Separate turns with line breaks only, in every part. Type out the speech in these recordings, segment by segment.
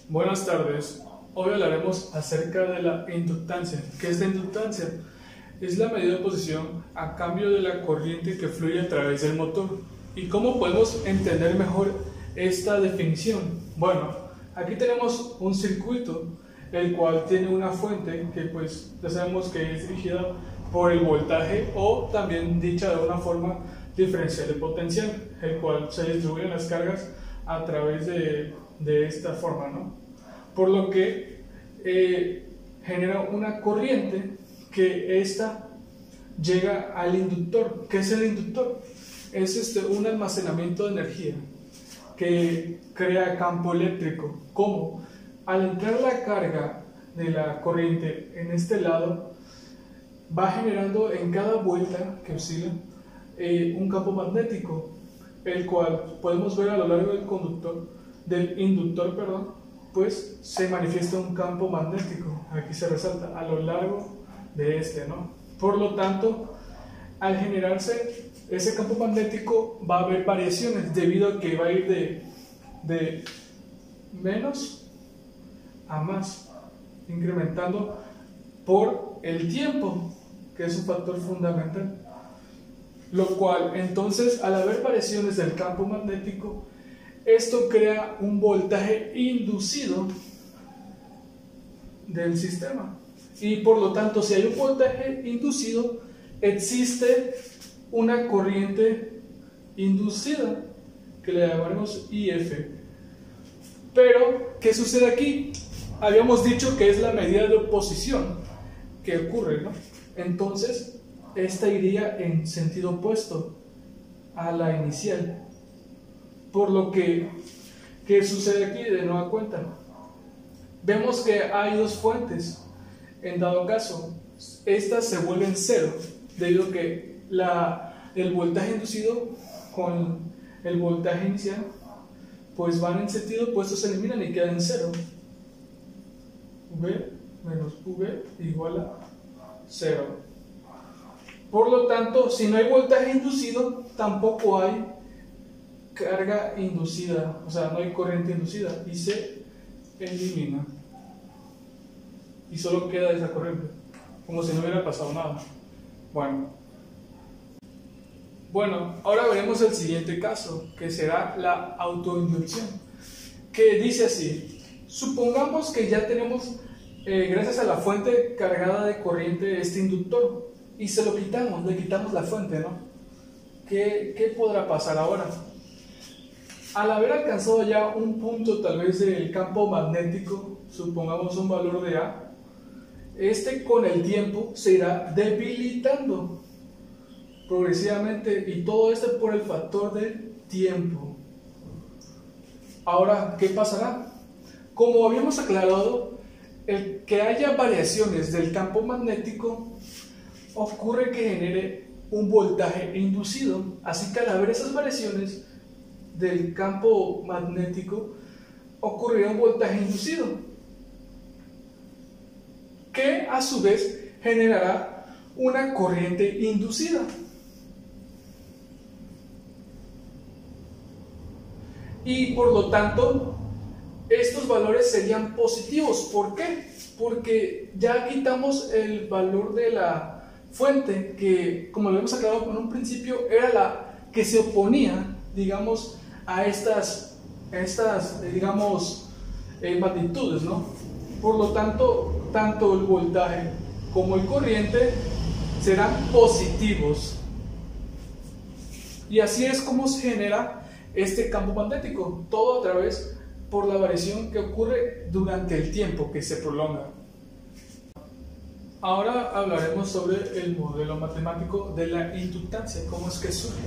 Buenas tardes. Hoy hablaremos acerca de la inductancia. ¿Qué es la inductancia? Es la medida de oposición a cambio de la corriente que fluye a través del motor. ¿Y cómo podemos entender mejor esta definición? Bueno, aquí tenemos un circuito, el cual tiene una fuente que pues ya sabemos que es dirigida por el voltaje o también dicha de una forma diferencial de potencial, el cual se distribuyen las cargas a través de esta forma, ¿no? Por lo que genera una corriente que esta llega al inductor. ¿Qué es el inductor? Es un almacenamiento de energía que crea campo eléctrico. ¿Cómo? Al entrar la carga de la corriente en este lado, va generando en cada vuelta que oscila un campo magnético, el cual podemos ver a lo largo del inductor, pues se manifiesta un campo magnético. Aquí se resalta a lo largo de ¿no? Por lo tanto, al generarse ese campo magnético va a haber variaciones debido a que va a ir de menos a más, incrementando por el tiempo, que es un factor fundamental. Lo cual, entonces, al haber variaciones del campo magnético, esto crea un voltaje inducido del sistema. Y por lo tanto, si hay un voltaje inducido, existe una corriente inducida, que le llamaremos IF. Pero, ¿qué sucede aquí? Habíamos dicho que es la medida de oposición que ocurre, ¿no? Entonces, esta iría en sentido opuesto a la inicial. Por lo que, ¿qué sucede aquí de nueva cuenta? Vemos que hay dos fuentes. En dado caso, estas se vuelven cero, debido a que el voltaje inducido con el voltaje inicial pues van en sentido opuesto, se eliminan y quedan en cero. V menos V igual a 0. Por lo tanto, si no hay voltaje inducido, tampoco hay carga inducida, o sea, no hay corriente inducida, y se elimina. Y solo queda esa corriente, como si no hubiera pasado nada. Bueno, ahora veremos el siguiente caso, que será la autoinducción, que dice así: supongamos que ya tenemos, gracias a la fuente cargada de corriente, este inductor, y se lo quitamos, le quitamos la fuente, ¿no? ¿Qué podrá pasar ahora? Al haber alcanzado ya un punto tal vez del campo magnético, supongamos un valor de A, con el tiempo se irá debilitando progresivamente, y todo esto por el factor del tiempo. Ahora, ¿qué pasará? Como habíamos aclarado, el que haya variaciones del campo magnético ocurre que genere un voltaje inducido. Así que al haber esas variaciones del campo magnético, ocurrirá un voltaje inducido, que a su vez generará una corriente inducida. Y por lo tanto, estos valores serían positivos. ¿Por qué? Porque ya quitamos el valor de la fuente, que como lo hemos aclarado en un principio, era la que se oponía, digamos, a estas digamos, magnitudes, ¿no? Por lo tanto, tanto el voltaje como el corriente serán positivos. Y así es como se genera este campo magnético, todo a través por la variación que ocurre durante el tiempo que se prolonga. Ahora hablaremos sobre el modelo matemático de la inductancia, cómo es que surge.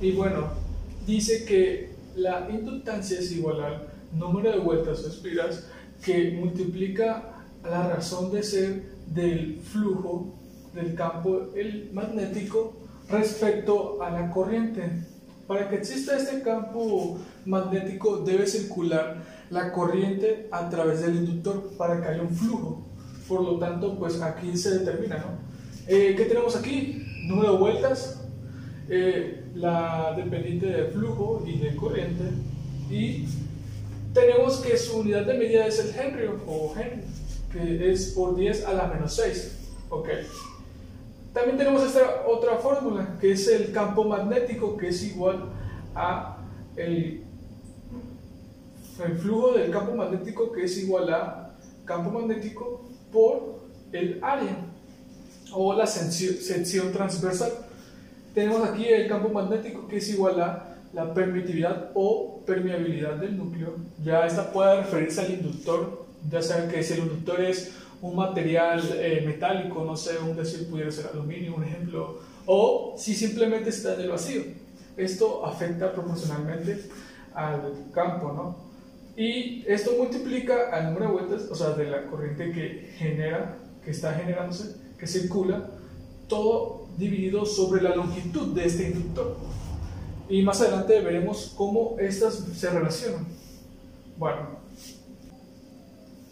Y bueno, dice que la inductancia es igual al número de vueltas o espiras que multiplica la razón de ser del flujo del campo magnético respecto a la corriente. Para que exista este campo magnético debe circular la corriente a través del inductor para que haya un flujo. Por lo tanto, pues aquí se determina, ¿no? ¿Qué tenemos aquí? Número de vueltas, la dependiente de flujo y de corriente, y tenemos que su unidad de medida es el Henry o Henry, que es por 10 a la menos 6. Ok. También tenemos esta otra fórmula, que es el campo magnético, que es igual a el flujo del campo magnético, que es igual a campo magnético por el área o la sección transversal. Tenemos aquí el campo magnético, que es igual a la permitividad o permeabilidad del núcleo. Ya esta puede referirse al inductor, ya saben que si el inductor es un material metálico, no sé, un decir pudiera ser aluminio, un ejemplo, o si simplemente está en el vacío. Esto afecta proporcionalmente al campo, ¿no? Y esto multiplica al número de vueltas, o sea, de la corriente que genera, que está generándose, que circula, todo dividido sobre la longitud de este inductor. Y más adelante veremos cómo estas se relacionan.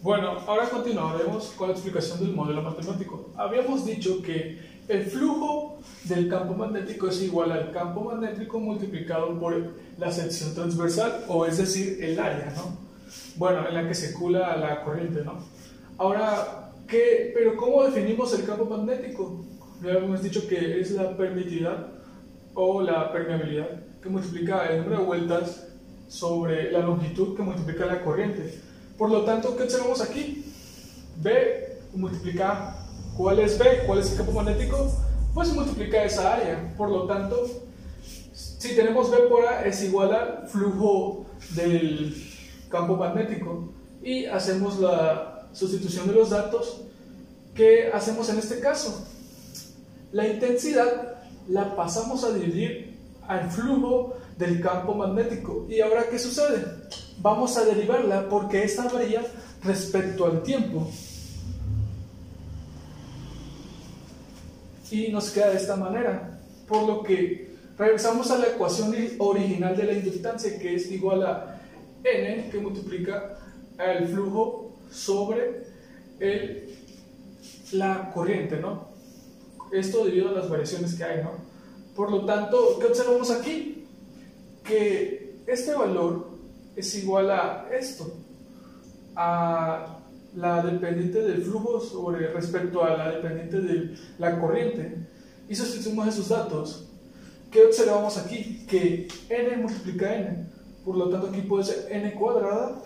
Bueno, ahora continuaremos con la explicación del modelo matemático. Habíamos dicho que el flujo del campo magnético es igual al campo magnético multiplicado por la sección transversal, o es decir, el área, ¿no? Bueno, en la que circula la corriente, ¿no? Ahora, ¿pero cómo definimos el campo magnético? Ya habíamos dicho que es la permitividad o la permeabilidad, que multiplica el número de vueltas sobre la longitud que multiplica la corriente. Por lo tanto, ¿qué observamos aquí? B multiplica, ¿cuál es B? ¿Cuál es el campo magnético? Pues multiplica esa área. Por lo tanto, si tenemos B por A es igual al flujo del campo magnético. Y hacemos la sustitución de los datos. ¿Qué hacemos en este caso? La intensidad la pasamos a dividir al flujo del campo magnético. ¿Y ahora qué sucede? Vamos a derivarla porque esta varía respecto al tiempo. Y nos queda de esta manera. Por lo que regresamos a la ecuación original de la inductancia, que es igual a N, que multiplica el flujo sobre la corriente, ¿no? Esto debido a las variaciones que hay, ¿no? Por lo tanto, ¿qué observamos aquí? Que este valor es igual a esto, a la dependiente del flujo sobre respecto a la dependiente de la corriente. Y sustituimos esos datos. ¿Qué observamos aquí? Que n multiplica n. Por lo tanto, aquí puede ser n cuadrada.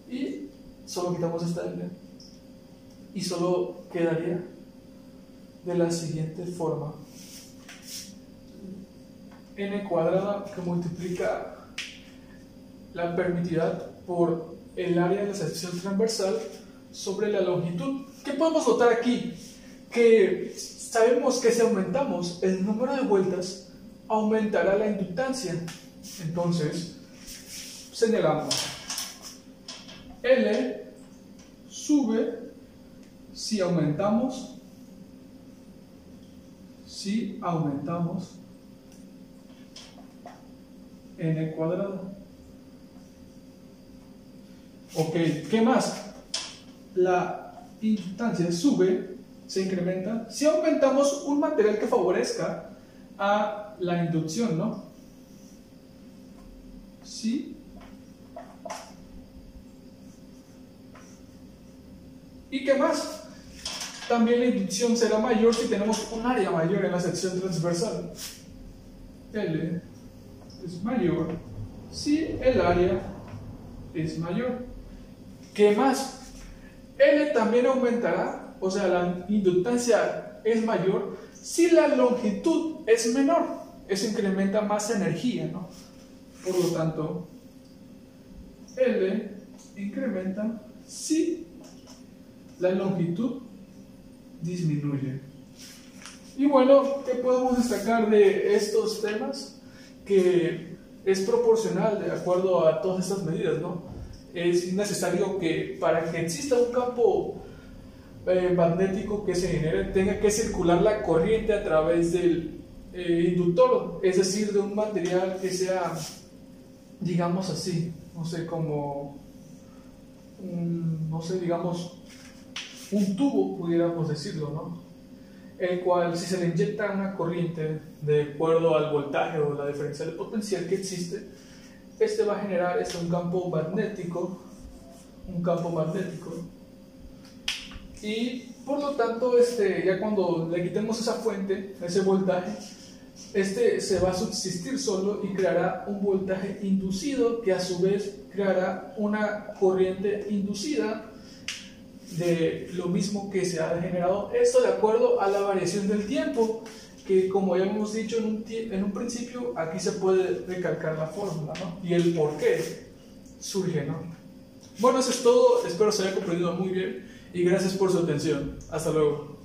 Y solo quitamos esta n. Y solo quedaría de la siguiente forma: n cuadrada, que multiplica la permitividad por el área de la sección transversal sobre la longitud. ¿Qué podemos notar aquí? Que sabemos que si aumentamos el número de vueltas, aumentará la inductancia. Entonces, señalamos: L sube si aumentamos n cuadrada. Ok, ¿qué más? La inductancia sube, se incrementa si aumentamos un material que favorezca a la inducción, ¿no? Sí. ¿Y qué más? También la inducción será mayor si tenemos un área mayor en la sección transversal. L es mayor si el área es mayor. ¿Qué más? L también aumentará, o sea, la inductancia es mayor si la longitud es menor. Eso incrementa más energía, ¿no? Por lo tanto, L incrementa si la longitud disminuye. Y bueno, ¿qué podemos destacar de estos temas? Que es proporcional de acuerdo a todas estas medidas, ¿no? Es necesario que para que exista un campo magnético que se genere, tenga que circular la corriente a través del inductor, es decir, de un material que sea, digamos así, no sé, como no sé, digamos un tubo, pudiéramos decirlo, ¿no? El cual, si se le inyecta una corriente de acuerdo al voltaje o la diferencia de potencial que existe, este va a generar un campo magnético, y por lo tanto ya cuando le quitemos esa fuente, ese voltaje, se va a subsistir solo y creará un voltaje inducido que a su vez creará una corriente inducida de lo mismo que se ha generado, esto de acuerdo a la variación del tiempo, que como ya hemos dicho en un principio, aquí se puede recalcar la fórmula, ¿no? Y el por qué surge, ¿no? Bueno, eso es todo, espero se haya comprendido muy bien y gracias por su atención. Hasta luego.